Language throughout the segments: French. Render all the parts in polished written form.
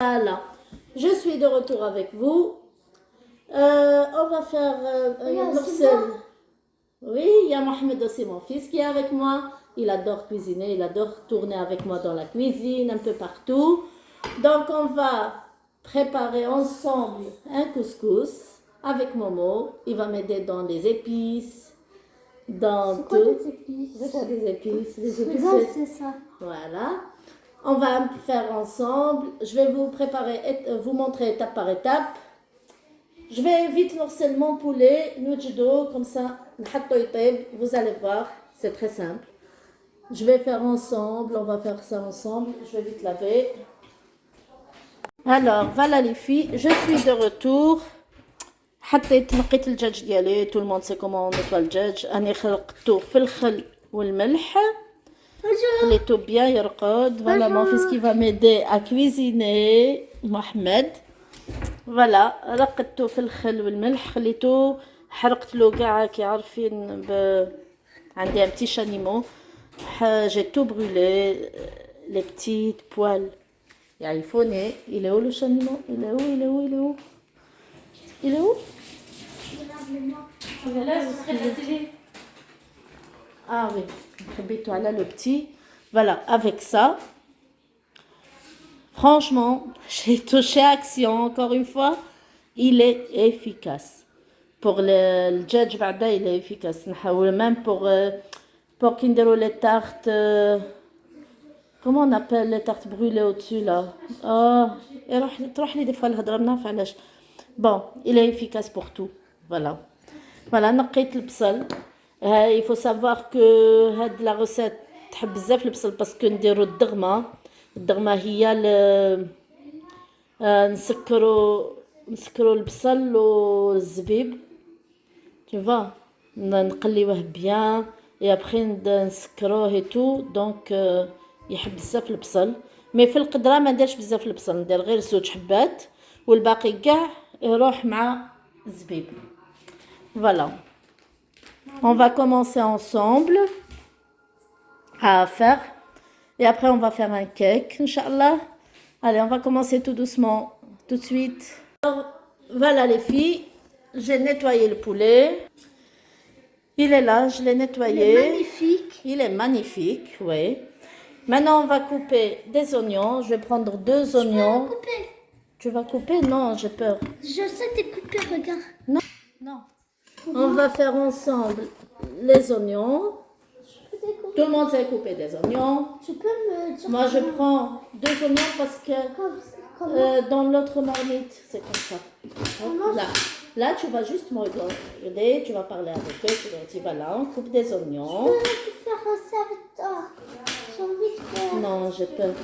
Voilà, je suis de retour avec vous. On va faire Marcel. Oui, il y a Mohamed aussi, mon fils, qui est avec moi. Il adore cuisiner, il adore tourner avec moi dans la cuisine, un peu partout. Donc, on va préparer ensemble un couscous avec Momo. Il va m'aider dans les épices, dans c'est quoi tout. des épices? C'est quoi des épices? Les épices, Regarde, c'est ça. Voilà. On va faire ensemble. Je vais vous préparer, vous montrer étape par étape. Je vais vite lancer mon poulet, noujido, comme ça, vous allez voir, c'est très simple. Je vais faire ensemble, on va faire ça ensemble. Je vais vite laver. Alors, voilà les filles, je suis de retour. حطيت نقيت الدجاج ديالي tout le monde sait comment on nettoie الدجاج اني خلقته في الخل والملح خليته bien يرقد. Voilà mon fils qui va m'aider à cuisiner, Mohamed. فوالا رقدته في الخل والملح خليته حرقت له كاع كي عارفين عندي un petit chalumeau. J'ai tout brûlé, les petites poêles. Il faut il est où le chalumeau? Il est où? Il est où? Il est où? Il est où? Il est là, c'est très fatigué. Ah oui, là le petit. Voilà, avec ça, franchement, j'ai touché action encore une fois. Il est efficace. Pour le djadj بعدا, il est efficace. Même pour kindero les tartes, comment on appelle les tartes brûlées au-dessus là? تروح لي des fois الهضره ما نعرف علاش. Bon, il est efficace pour tout. Voilà. Voilà, نقيت البصل. Il faut savoir que هاد la recette تحب بزاف البصل باسكو نديرو الدغمه هي نسكرو البصل والزبيب tu vois نقليوه بيان et après نسكروه et tout donc يحب بزاف البصل مي في القدره ما نديرش بزاف البصل ندير غير 2 حبات والباقي كاع يروح مع الزبيب. Voilà. On va commencer ensemble à faire. Et après, on va faire un cake, Inch'Allah. Allez, on va commencer tout doucement, tout de suite. Alors, voilà les filles, j'ai nettoyé le poulet. Il est là, je l'ai nettoyé. Il est magnifique. Il est magnifique, oui. Maintenant, on va couper des oignons. Je vais prendre 2 oignons. Je peux couper. Tu vas couper? Non, j'ai peur. Je sais découper, regarde. Non, non. On va faire ensemble les oignons. Tout le monde sait couper des oignons. Tu peux me dire. Moi, je prends 2 oignons parce que dans l'autre marmite, c'est comme ça. Là, tu vas juste me regarder, tu vas parler avec eux, tu vas là, on coupe des oignons. Je peux faire ça avec toi. J'ai envie de faire. Non, j'ai peur.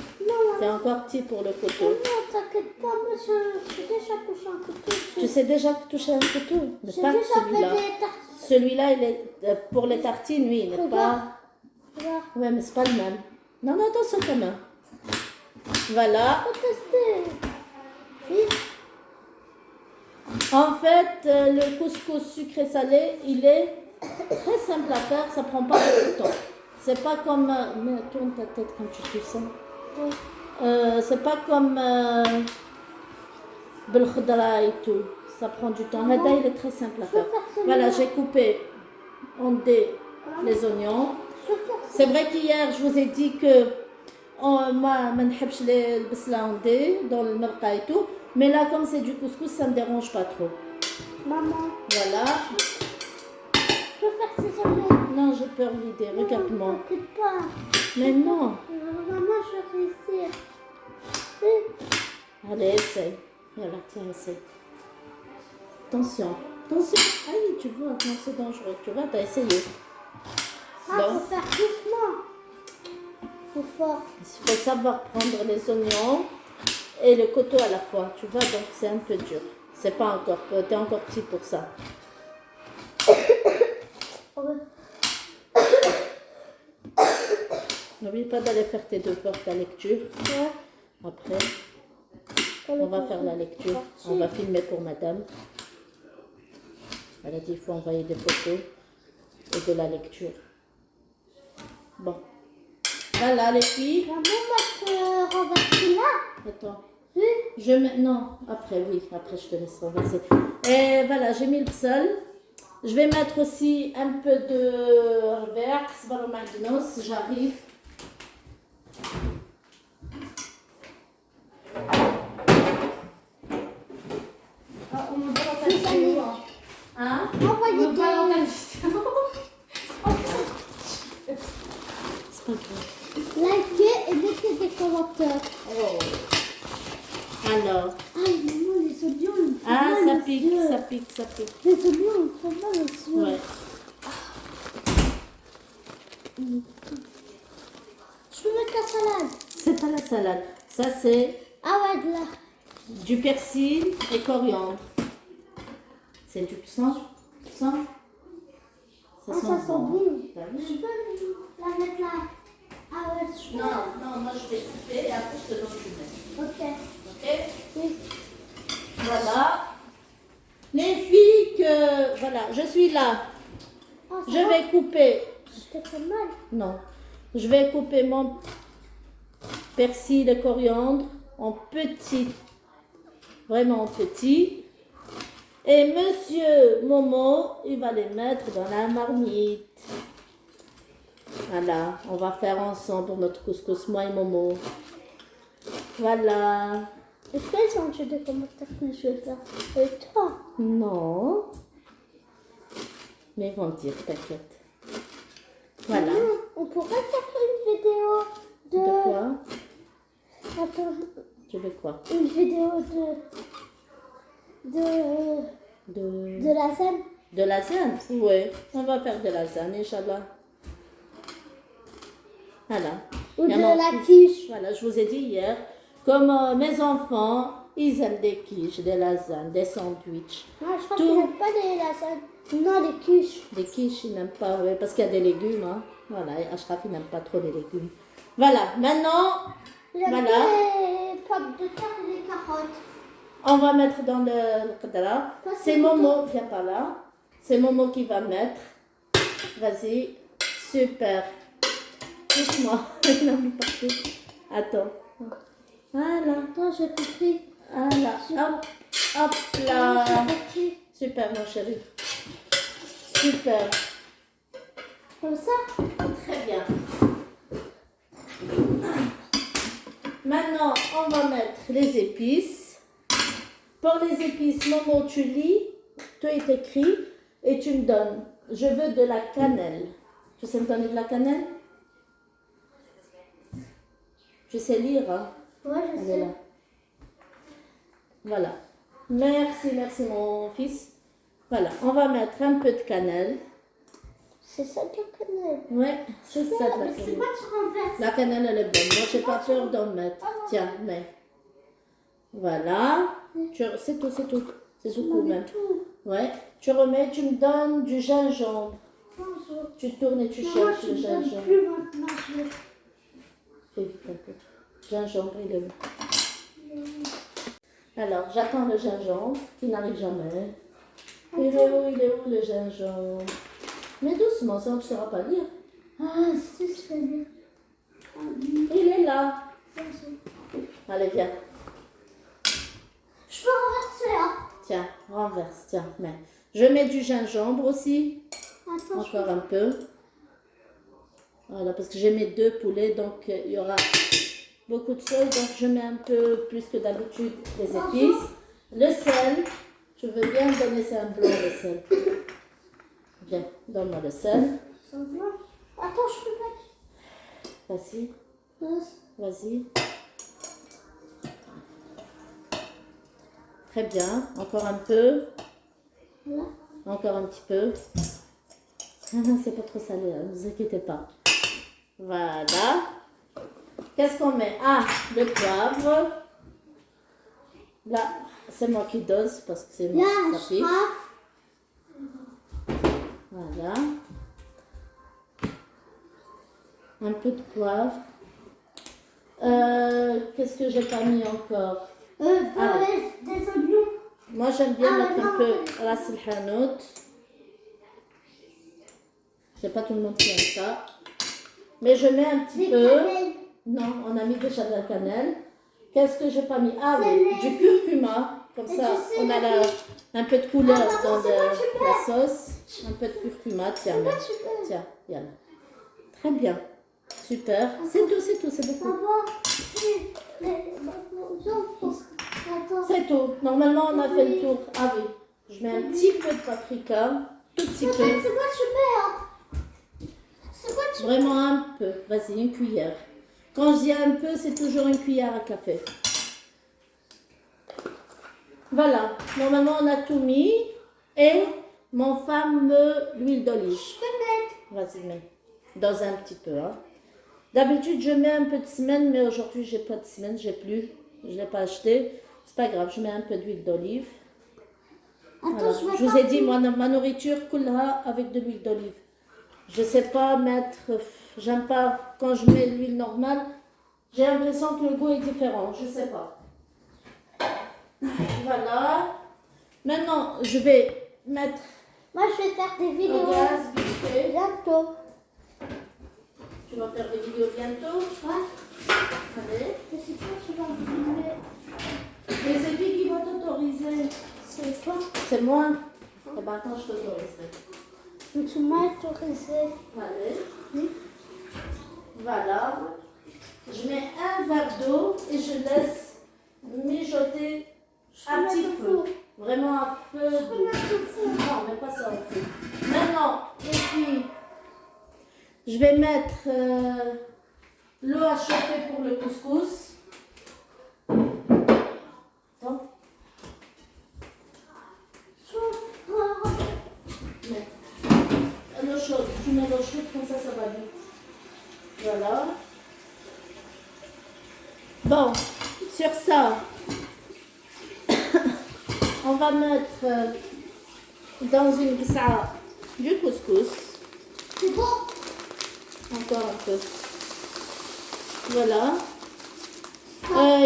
C'est encore petit pour le couteau. Non, t'inquiète pas, moi je sais déjà toucher un couteau. Tu sais déjà toucher un couteau? J'ai Pas déjà celui-là. fait des tartines. Celui-là, il est pour les tartines, oui, il n'est pas. Regarde. Ouais, mais c'est pas le même. Non, non, attention quand même. Voilà. On va tester. Oui. En fait, le couscous sucré-salé, il est très simple à faire, ça prend pas beaucoup de temps. C'est pas comme... mais tourne ta tête quand tu fais ça. Oui. C'est pas comme... بالخضرة et tout. Ça prend du temps. Hada, il est très simple à faire. Voilà, j'ai coupé en dés les oignons. C'est vrai qu'hier, je vous ai dit que moi, je n'aime pas les bsla en dés dans le merqa et tout. Mais là, comme c'est du couscous, ça ne me dérange pas trop. Maman. Voilà. Je peux faire ces oignons. Non, j'ai peur l'idée. Regarde-moi. T'inquiète pas. Mais non. Maman, je vais réussir. Allez, essaye. Voilà, tiens, essaye. Attention. Attention. Aïe, tu vois, non, c'est dangereux. Tu vois, t'as essayé. Ah, faut faire doucement. Faut fort. Il faut savoir prendre les oignons et le couteau à la fois. Tu vois, donc c'est un peu dur. C'est pas encore. T'es encore petit pour ça. N'oublie pas d'aller faire tes devoirs, ta lecture. Ouais. Après, on va faire la lecture. On va filmer pour madame. Elle a dit qu'il faut envoyer des photos et de la lecture. Bon. Voilà les filles. Maman, moi, je peux renverser là. Attends. Oui. Je mets... Non, après, oui. Après, je te laisse renverser. Et voilà, j'ai mis le psal. Je vais mettre aussi un peu de verre. J'arrive. On me voit dans ta vidéo. Hein? Envoyez On me voit dans ta des... vidéo. C'est pas grave. Likez et mettez des commentaires. Oh. Alors. Ah, maman, les oignons, ils me font Ah, mal ça aux pique, yeux. ça pique, ça pique. Les oignons, ils me font mal aux yeux. Ouais. Je peux mettre la salade. C'est pas la salade. Ça, c'est Ah ouais, de là. du persil et coriandre. C'est du sang? Ça Ah, ça sent bon. T'as Je vu? peux la mettre là. Ah ouais, je peux. Non, moi je vais couper et après je te donne du Ok. Ok? Oui. Voilà. Les filles, voilà, je suis là. Ah, ça Je va? vais couper. Je te fais mal. Non. Je vais couper mon persil et coriandre en petits. Vraiment en petits. Et monsieur Momo, il va les mettre dans la marmite. Voilà, on va faire ensemble notre couscous, moi et Momo. Voilà. Est-ce qu'elles ont tué des commentaires que je vais faire? Et toi? Non. Mais ils vont le dire, t'inquiète. Voilà. On pourrait faire une vidéo de... De quoi? Attends, Tu veux quoi? une vidéo De de lasagne. de lasagne? Oui, on va faire de lasagne, Inch'Allah. Voilà. Ou Il y de en a la plus. quiche. Voilà, je vous ai dit hier, comme mes enfants, ils aiment des quiches, des lasagnes, des sandwichs. Non, je crois Tout. qu'ils n'aiment pas les lasagnes. Non, les quiches. Des quiches, ils n'aiment pas, oui, parce qu'il y a des légumes. Hein. Voilà, et Ashraf, il n'aime pas trop les légumes. Voilà, maintenant, J'aime Voilà. les pommes de terre et les carottes. on va mettre dans le qadra. Parce C'est que- Momo, viens par là. C'est Momo qui va mettre. Vas-y, super. Pousse-moi, il a mis partout. Attends. Voilà, Attends, j'ai compris. voilà, hop, hop là. J'ai compris. Super, mon chéri. Super. Comme ça? Très bien. Maintenant, on va mettre les épices. Pour les épices, Momo, tu lis, tu t'écris et tu me donnes. Je veux de la cannelle. Tu sais me donner de la cannelle? Je sais lire, hein? Ouais, je Elle est sais. là. Voilà. Merci, merci mon fils. Voilà, on va mettre un peu de cannelle. C'est ça que je connais. Ouais, c'est ça de la Mais c'est cannelle. pas tu renverses. La cannelle, elle est bonne. Moi, j'ai pas peur d'en mettre. Tiens, mets. Voilà. C'est tout, c'est tout. C'est tout cool même. Tout. Ouais. Tu remets, tu me donnes du gingembre. Bonjour. Tu tournes et tu Moi, cherches tu le me donnes gingembre. plus maintenant. Je... Fais vite un peu. Gingembre, il est où? Alors, j'attends le gingembre qui n'arrive jamais. Il est où le gingembre? Mais doucement, sinon tu ne sauras pas lire. Ah, si, je fais bien. Il est là. Allez, viens. Je peux renverser, hein? Tiens, renverse. Tiens, mets. Je mets du gingembre aussi. Attends, Encore un peu. Voilà, parce que j'ai mes 2 poulets, donc il y aura beaucoup de sauce. Donc je mets un peu plus que d'habitude les épices. Le sel. Je veux bien me donner ça un blanc, le sel. Viens, donne-moi le sel. ça va. Attends, je peux mettre. Vas-y, Yes. vas-y. Très bien. Encore un peu. Voilà. Encore un petit peu. C'est pas trop salé, hein, ne vous inquiétez pas. Voilà. Qu'est-ce qu'on met? Ah, le poivre. Là, c'est moi qui dose parce que c'est moi Là, ça pique. Ashraf. Voilà. Un peu de poivre. Qu'est-ce que j'ai pas mis encore? Des oignons. Moi, j'aime bien Ah, mettre un non, peu non. ras el hanout. C'est pas tout le monde qui aime ça. Mais je mets un petit Des peu. cannelles. Non, on a mis déjà de la cannelle. Qu'est-ce que j'ai pas mis? Ah C'est oui, les- du curcuma. Comme Et ça, tu sais, on a un peu de Ah, couleur maman, dans c'est moi qui la sauce. Un peu de curcuma, tiens. Moi, mets. je peux. Tiens, yalla. Très bien. Super. C'est tout, c'est beaucoup. Maman, attends. C'est tout. Normalement, on a fait le tour. Ah oui. Je mets un petit peu de paprika. Tout petit peu. C'est moi, je mets. Hein. C'est moi, je Vraiment un peu. Vas-y, une cuillère. Quand je dis un peu, c'est toujours une cuillère à café. Voilà. Normalement, on a tout mis. Et mon fameux l'huile d'olive. Je peux mettre. Vas-y, mets. Dans un petit peu. Hein. D'habitude, je mets un peu de semaine, mais aujourd'hui, j'ai pas de semaine. J'ai plus. Je l'ai pas acheté. C'est pas grave. Je mets un peu d'huile d'olive. Attends, Voilà. je vais Je vous ai dit, moi, ma nourriture coulera avec de l'huile d'olive. Je sais pas mettre, j'aime pas quand je mets l'huile normale, j'ai l'impression que le goût est différent, je sais pas. Voilà. Maintenant, je vais mettre Moi, je vais faire des au vidéos gaz vite fait. bientôt. Tu vas faire des vidéos bientôt. Ouais. Allez. Je sais pas, tu vas filmer. Mais c'est qui va t'autoriser? C'est toi. C'est moi. Eh ben, attends, je t'autoriserai. Donc, tu m'as autorisé. Allez. Voilà. Je mets un verre d'eau et je laisse mijoter à petit feu. Vraiment à feu doux. Non, mais pas ça au feu. Maintenant, les filles, je vais mettre l'eau à chauffer pour le couscous. Attends. L'eau chaude, tu mets l'eau chaude, comme ça va vite. Voilà. Bon, sur ça, on va mettre dans une bissa du couscous. C'est bon. Encore un peu. Voilà.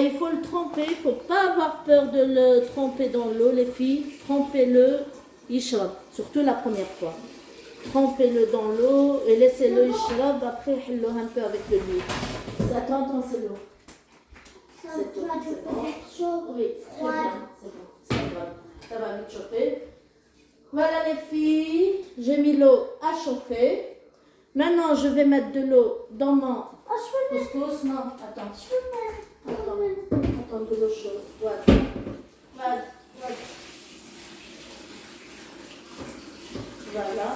Il faut le tremper, il ne faut pas avoir peur de le tremper dans l'eau, les filles. Trempez-le, ishrab, surtout la première fois. Trempez-le dans l'eau et laissez-le ishrab, après hellou un peu avec de l'huile. Ça t'entend, c'est l'eau. Ça C'est tout, va c'est devenir bon. chaud. Oui, très bien, c'est bon, c'est bon. Ça va vite chauffer. Voilà les filles, j'ai mis l'eau à chauffer. Maintenant, je vais mettre de l'eau dans mon Oh, je peux mettre. couscous. Non, attends. Je peux mettre. Attends, de l'eau chaude. Voilà. Voilà. Voilà.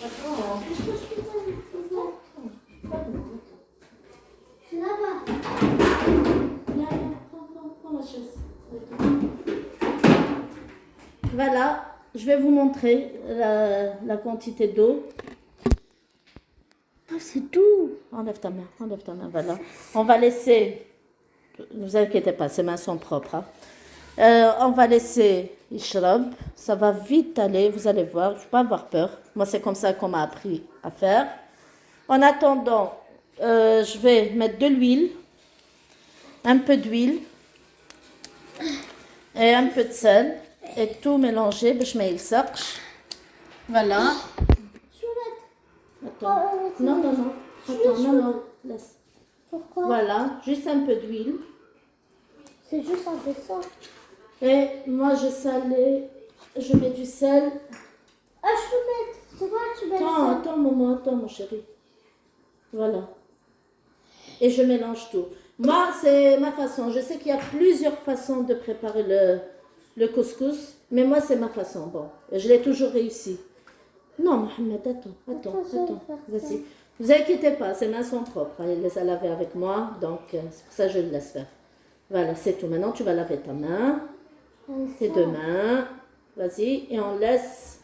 Attends. Est-ce que je peux mettre? C'est là-bas. Viens, prends la chaise. Voilà, je vais vous montrer la quantité d'eau. Ah, c'est tout. Enlève ta main, voilà. On va laisser, ne vous inquiétez pas, ces mains sont propres. Hein. On va laisser ishrab, ça va vite aller, vous allez voir, il ne faut pas avoir peur. Moi, c'est comme ça qu'on m'a appris à faire. En attendant, je vais mettre de l'huile, un peu d'huile et un peu de sel et tout mélanger. Voilà. Je peux mettre. Attends. Non. Attends, non. Laisse. Pourquoi? Voilà, juste un peu d'huile. C'est juste un dessin. Et moi, je mets du sel. Ah, je peux mettre. C'est moi, tu mets Attends, maman, attends, mon chéri. Voilà. Et je mélange tout. Moi, c'est ma façon. Je sais qu'il y a plusieurs façons de préparer le couscous, mais moi, c'est ma façon. Bon, et je l'ai toujours réussi. Non, Mohamed, attends. Vas-y. Vous inquiétez pas, ses mains sont propres. Elle les a lavées avec moi, donc c'est pour ça que je le laisse faire. Voilà, c'est tout. Maintenant, tu vas laver ta main, tes deux mains. Vas-y, et on laisse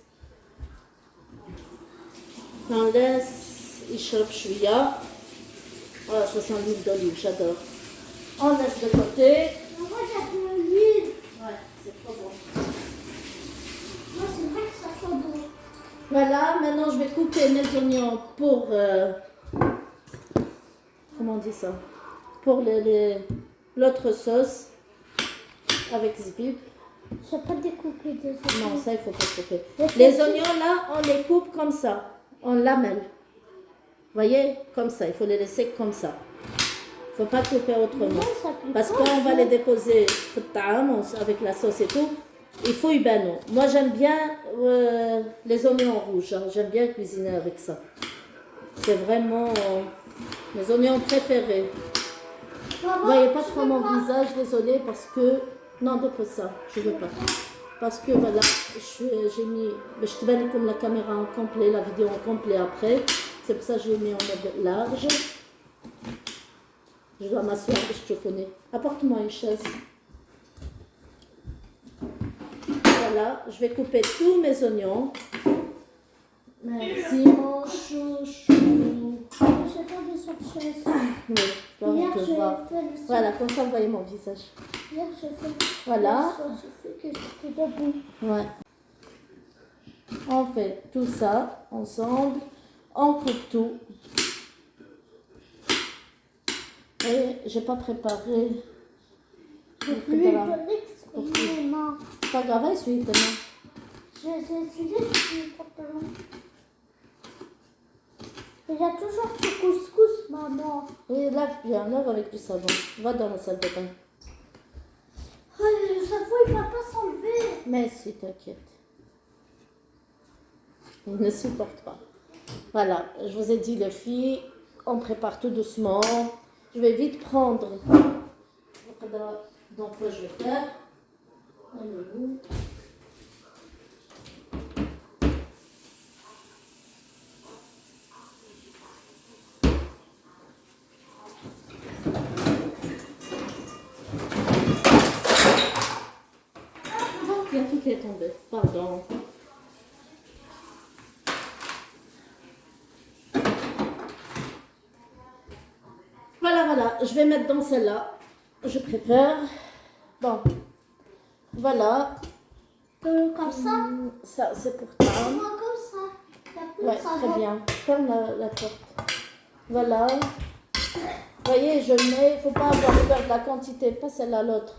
ishrab shouya. Oh, ça sent l'huile d'olive, j'adore. On laisse de côté. Moi, j'adore l'huile. Ouais, c'est trop bon. Moi, c'est vrai que ça sent bon. Voilà, maintenant je vais couper mes oignons pour... comment on dit ça? Pour l'autre sauce avec zbib. Je n'ai pas découpé des oignons. Non, ça il faut pas couper. Les oignons là, on les coupe comme ça. On lamelle. Voyez? Comme ça, il faut les laisser comme ça. faut pas couper autrement. Non, ça plaît Parce pas, qu'on va ça. les déposer في الطعام avec la sauce et tout. Il faut يبانوا. Moi j'aime bien les oignons rouges. Hein. J'aime bien cuisiner avec ça. C'est vraiment mes oignons préférés. Maman, Vous voyez pas je trop veux mon pas. visage, désolée, parce que... Non, dépose ça, je veux pas. Parce que voilà, j'ai mis... Je te donne comme la caméra en complet, la vidéo en complet après. C'est pour ça que j'ai mis en mode large. Je dois m'asseoir, je te connais. Apporte-moi une chaise. Voilà, je vais couper tous mes oignons. Merci mon chouchou. J'ai pas de cette chaise. Oui, toi, Hier, on te j'ai voit. fait le Voilà, comme ça, vous voyez mon visage. Hier, j'ai fait. Voilà. J'ai fait que j'étais debout. Ouais. On fait tout ça ensemble. On coupe tout. Et j'ai pas préparé. Je vais lui donner mes mains. Pas grave, suis demain. J'ai essayé de pantalon. Il y a toujours du couscous, maman. Et lave bien, lave avec du savon. Va dans la salle de bain. Oh, le savon, il va pas s'enlever. Mais si, t'inquiète. Il ne supporte pas. Voilà, je vous ai dit les filles, on prépare tout doucement. Je vais vite prendre. Donc, quoi je vais faire? Il y a tout qui est tombé. Pardon. Voilà, je vais mettre dans celle-là. Je préfère. Bon, voilà. Comme ça. Ça, c'est pour toi. Moi, comme ça. Il y a plus Ouais, de savon. très bien. Ferme la porte. Voilà. Vous voyez, je mets, il ne faut pas avoir peur de la quantité, pas celle-là, l'autre.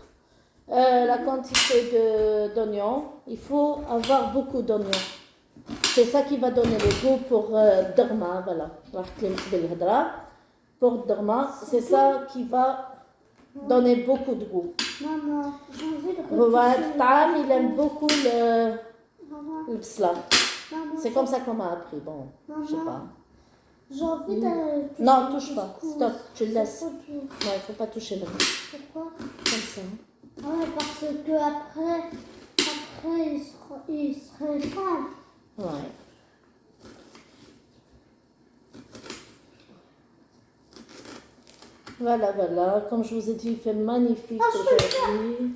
La quantité d'oignons. Il faut avoir beaucoup d'oignons. C'est ça qui va donner le goût pour Dorma. Voilà. Pour Dorma, c'est ça qui va donner beaucoup de goût. Maman, j'ai envie de Tam, retoucher. il aime beaucoup Maman, le psla. maman, C'est comme ça qu'on m'a appris. Bon, je sais pas. j'ai envie de... Non, touche pas. couscous. Stop, tu le laisses. C'est pas tout. Ouais, il faut pas toucher maintenant. Pourquoi? Comme ça. Ouais, parce que après il serait sale. Ouais. Voilà, voilà. Comme je vous ai dit, il fait magnifique aujourd'hui.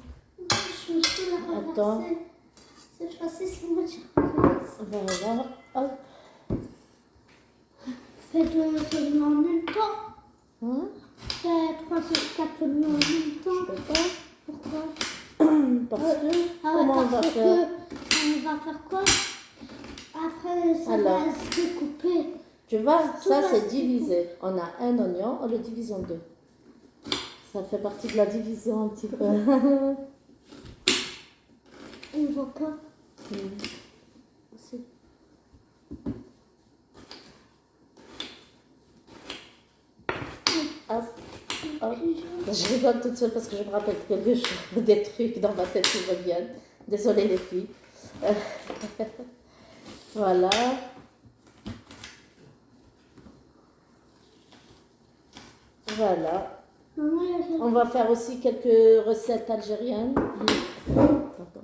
Je me suis la Attends. reversée. Cette fois-ci, c'est moi qui Voilà. Hop. faites en même temps. Hein? Faites 3 ou 4 en même temps. Je peux pas. Pourquoi? Parce que, Ah ouais, comment on va parce faire? que on va faire quoi? Après, ça Alors. va se découper. Tu vois, Tout ça va c'est se divisé. On a un oignon, on le divise en deux. Ça fait partie de la division un petit peu. On ne voit pas. Si. Hop, hop. Je rigole toute seule parce que je me rappelle quelque chose, des trucs dans ma tête qui reviennent. Désolée les filles. Voilà. Voilà. Maman, On va faire aussi quelques recettes algériennes. Pardon.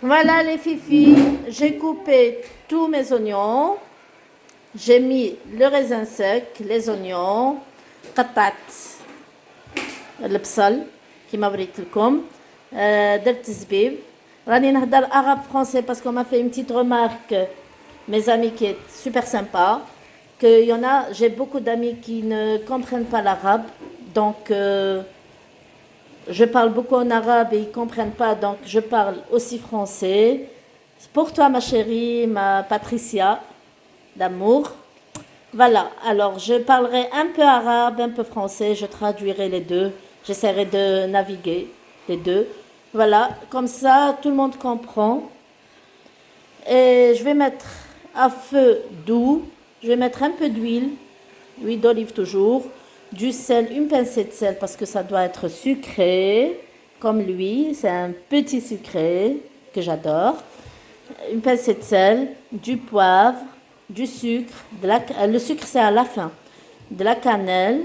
Voilà les filles, j'ai coupé tous mes oignons. J'ai mis le raisin sec, les oignons, قطعت البصل كيما وريت لكم درت الزبيب راني نهضر arabe français parce qu'on m'a fait une petite remarque mes amis qui est super sympa que y en a j'ai beaucoup d'amis qui ne comprennent pas l'arabe donc je parle beaucoup en arabe et ils comprennent pas donc je parle aussi français. Pour toi ma chérie, ma Patricia d'amour. Voilà, alors je parlerai un peu arabe, un peu français, je traduirai les deux, j'essaierai de naviguer les deux. Voilà, comme ça tout le monde comprend. Et je vais mettre à feu doux, je vais mettre un peu d'huile d'olive toujours. du sel, une pincée de sel parce que ça doit être sucré, comme lui. C'est un petit sucré que j'adore. Une pincée de sel, du poivre, du sucre, le sucre c'est à la fin, de la cannelle,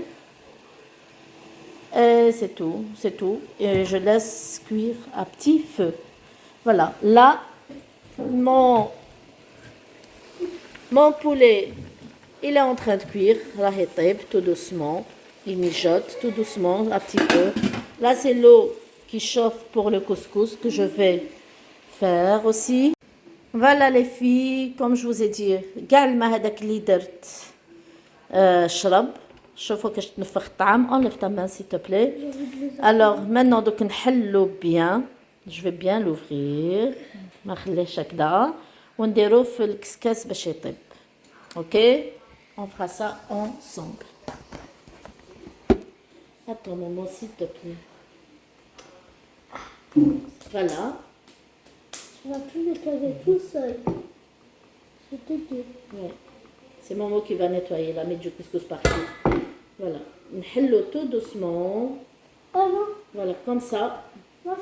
et c'est tout, c'est tout. Et je laisse cuire à petit feu. Voilà, là, mon poulet, il est en train de cuire, tout doucement. Il mijote tout doucement, à petit feu. Là, c'est l'eau qui chauffe pour le couscous que je vais faire aussi. Voilà les filles, comme je vous ai dit, كاع الماء هذاك اللي درت شرب. شوفوا كيش تنفخ الطعم. enlève ta main s'il te plaît. Alors maintenant دوك نحلو bien. Je vais bien l'ouvrir. ما نخليهش هكذا ونديروه في الكسكاس باش يطيب. OK? On fera ça ensemble. Attends maman s'il te plaît. Voilà. Tu vas tout nettoyer tout seul. Je te dis. Ouais. C'est Momo qui va nettoyer, la mettre du couscous partout. Voilà. Nhello tout doucement. Oh non. Voilà, comme ça.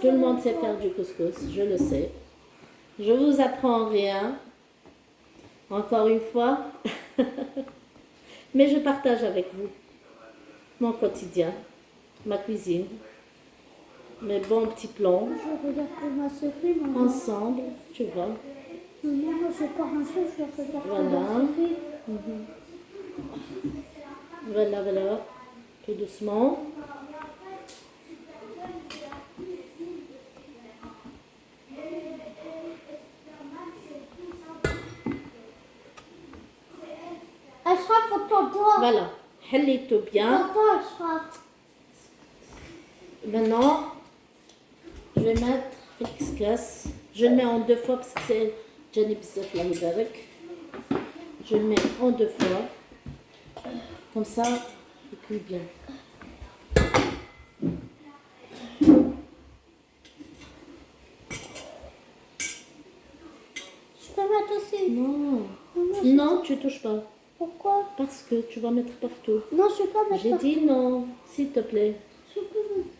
Tout le monde sait faire du couscous, je le sais. Je vous apprends rien. Encore une fois. Mais je partage avec vous mon quotidien, ma cuisine, mes bons petits plans. Je regarde comment se fait, maman. Ensemble, tu vois. Maman, moi je vais pas ranger, je regarde Voilà. comment se fait. Voilà, voilà. Tout doucement. Ashraf, attends-toi. Voilà. Helito bien. Attends, Ashraf. Maintenant, je vais mettre le kiskas. Je le mets en deux fois parce que c'est Jenny Bissef la Hibarek. Je le mets en deux fois. Comme ça, il cuit bien. Je peux mettre aussi. Non. Maman, Non, tu touches pas. pourquoi? Parce que tu vas mettre partout. Non, je peux pas mettre. J'ai dit non, s'il te plaît. Je peux mettre.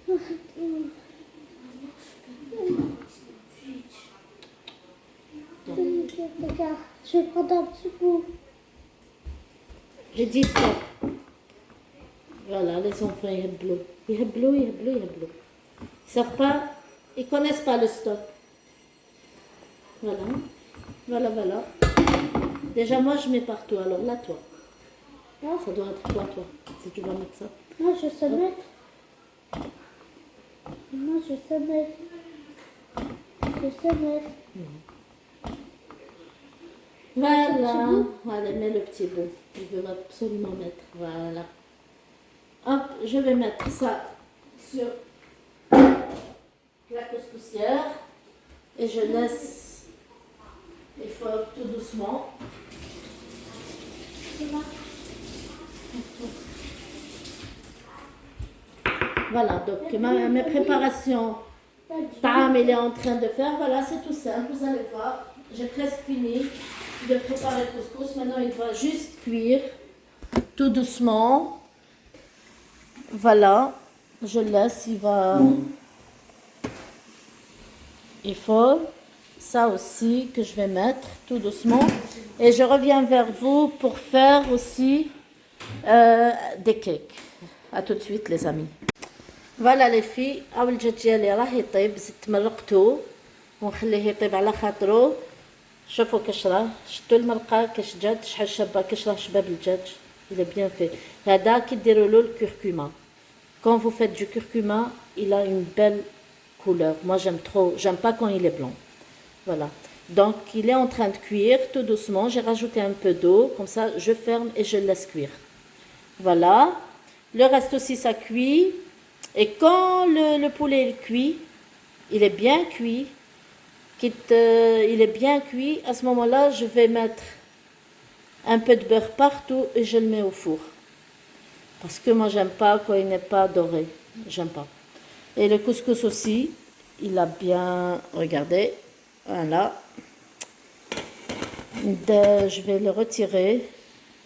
Regarde, je vais prendre un petit bout. J'ai dit stop. Voilà, les enfants, ils hebblou. Ils hebblou, ils hebblou, ils hebblou. Ils savent pas, ils connaissent pas le stop. Voilà. Voilà, voilà. Déjà, moi, je mets partout. Alors là, toi. Hein? Ça doit être toi, si tu vas mettre ça. Moi, je sais mettre. Moi, je sais mettre. Je sais mettre. Voilà. Allez, mets le petit bout. Il veut absolument mettre. Voilà. Hop, je vais mettre ça sur la couscoussière. Et je laisse. Il faut tout doucement. Voilà, donc mes préparations, Tam, il est en train de faire. Voilà, c'est tout simple, vous allez voir. J'ai presque fini de préparer le couscous. Maintenant, il va juste cuire tout doucement. Voilà, je laisse, il faut ça aussi que je vais mettre tout doucement. Et je reviens vers vous pour faire aussi des cakes. À tout de suite, les amis. فوالا لي في اول الدجاج ديالي راه يطيب زدت مرقته ونخليه يطيب على خاطرو. شوفوا كاش راه شدوا المرقه كاش جات شحال شابه كاش راه شباب الدجاج. il est bien fait. هذا كي ديروا له الكركما. Quand vous faites du curcuma, il a une belle couleur. Moi j'aime pas quand il est blanc. Voilà. Donc il est en train de cuire tout doucement. J'ai rajouté un peu d'eau, comme ça je ferme et je le laisse cuire. Voilà. Le reste aussi ça cuit. Et quand le poulet est cuit, il est bien cuit, il est bien cuit, à ce moment-là, je vais mettre un peu de beurre partout et je le mets au four. Parce que moi, j'aime pas quand il n'est pas doré. J'aime pas. Et le couscous aussi, il a bien... Regardez, voilà. Je vais le retirer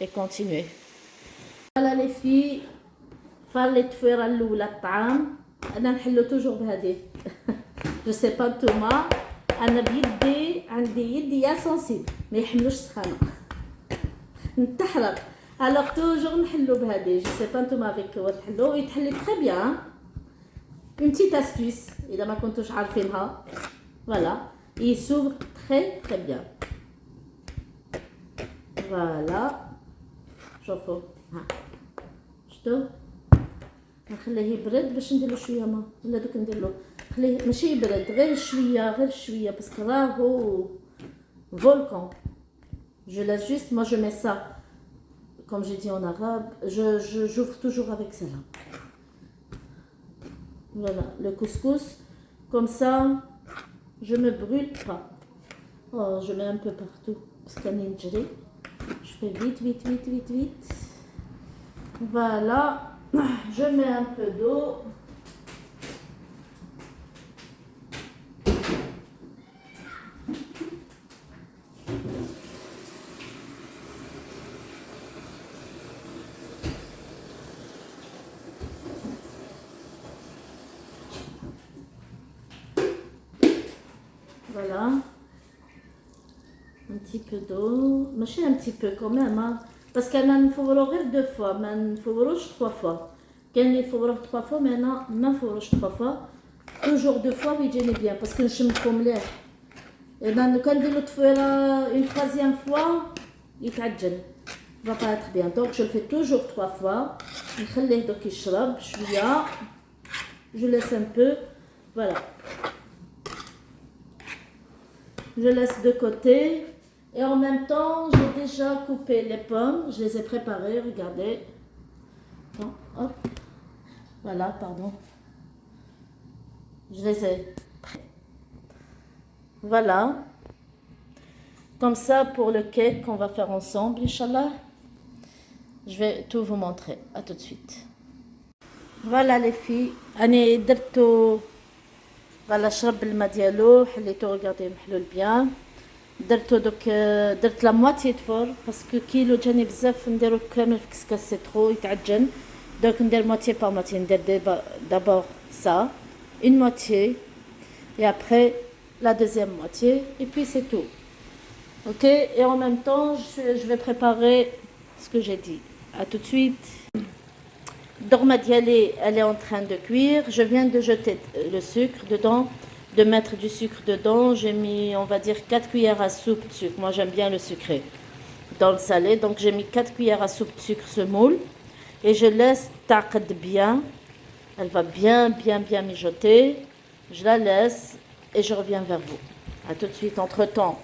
et continuer. Voilà les filles. فالي التفويره الاولى الطعام انا نحلو توجور بهذه جو سي با نتوما انا بيدي عندي يدي يا سونسيبل ما يحملوش سخانه نتحرق الوغ توجور نحلو بهذه جو سي با نتوما افيك تحلو يتحلي تري بيان اون بتيت استيس اذا ما كنتوش عارفينها فوالا il s'ouvre très très bien voilà شوفوا ها شفتوا نخليه يبرد باش نديرلو شويه ما ولا دوك نديرلو خليه ماشي يبرد غير شويه باسكو راهو volcan je laisse juste moi je mets ça comme j'ai dit en arabe j'ouvre toujours avec celle-là voilà le couscous comme ça je me brûle pas oh je mets un peu partout parce qu'on est gelé je fais vite voilà je mets un peu d'eau voilà un petit peu d'eau ماشي un petit peu quand même hein. parce qu'انا نفورو غير دو فوا ما نفوروش 3 فوا كاين اللي يفوروه 3 فوا مي انا ما نفوروش 3 فوا توجور دو فوا ويجيني بيان باسكو نشمكو مليح اذا كان نديرو تفويره اون تروازيام فوا يتعجن va pas être bien donc je le fais toujours 3 fois نخليه دوك يشرب شويه je laisse un peu voilà je laisse de côté et en même temps j'ai déjà coupé les pommes je les ai préparées regardez bon, hop voilà pardon je les ai voilà comme ça pour le cake qu'on va faire ensemble Inch'Allah je vais tout vous montrer à tout de suite voilà les filles أنا درتو فوالا شرب الماء ديالو حليتو ريغاردي محلول بيان درتو دوك درت لا مواتي دفور باسكو كيلو جاني بزاف نديرو كامل في كسكاس سي ترو يتعجن دونك ندير مواتي با مواتي ندير دابور سا اون مواتي et après la deuxième moitié et puis c'est tout ok et en même temps je vais préparer ce que j'ai dit à tout de suite Dorma dialé, elle est en train de cuire. Je viens de jeter le sucre dedans, de mettre du sucre dedans. J'ai mis, on va dire, 4 cuillères à soupe de sucre. Moi, j'aime bien le sucré dans le salé. Donc, j'ai mis 4 cuillères à soupe de sucre semoule. Et je laisse taqd bien. Elle va bien mijoter. Je la laisse et je reviens vers vous. A tout de suite. Entre-temps,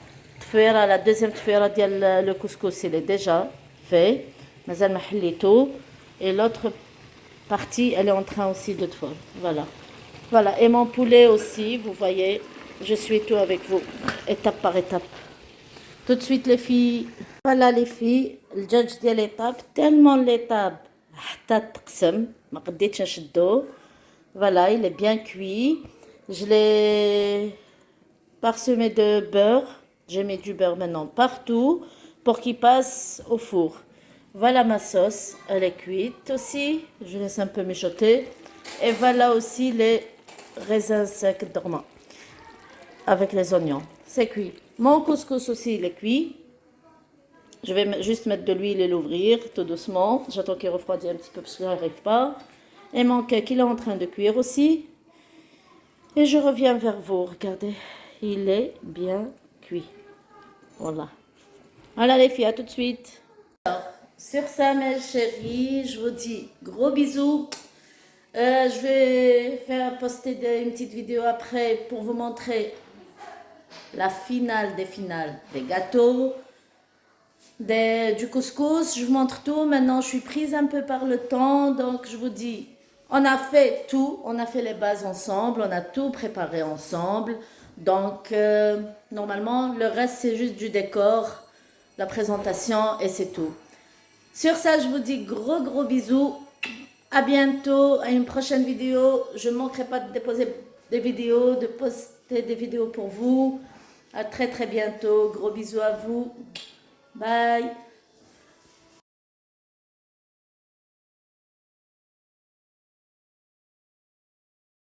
la deuxième tfera, le couscous, il est déjà fait. Mazal mahallito. Et l'autre partie, elle est en train aussi de fondre. Voilà. Et mon poulet aussi, vous voyez, je suis tout avec vous, étape par étape. Tout de suite les filles. Voilà les filles, le judge de l'étape, tellement l'étape, voilà, il est bien cuit. Je l'ai parsemé de beurre. J'ai mis du beurre maintenant partout pour qu'il passe au four. Voilà ma sauce, elle est cuite aussi, je laisse un peu mijoter. Et voilà aussi les raisins secs dormants avec les oignons, c'est cuit. Mon couscous aussi il est cuit. Je vais juste mettre de l'huile et l'ouvrir tout doucement. J'attends qu'il refroidisse un petit peu parce que je n'arrive pas. Et mon cake il est en train de cuire aussi. Et je reviens vers vous, regardez, il est bien cuit. Voilà. Voilà les filles, à tout de suite. Alors, sur ça, mes chéris, je vous dis gros bisous. Je vais poster une petite vidéo après pour vous montrer la finale des gâteaux, du couscous. Je vous montre tout. Maintenant, je suis prise un peu par le temps. Donc, je vous dis, on a fait tout. On a fait les bases ensemble. On a tout préparé ensemble. Donc, normalement, le reste, c'est juste du décor, la présentation et c'est tout. Sur ça, je vous dis gros bisous. À bientôt, à une prochaine vidéo. Je ne manquerai pas de déposer des vidéos, de poster des vidéos pour vous. À très bientôt. Gros bisous à vous. Bye.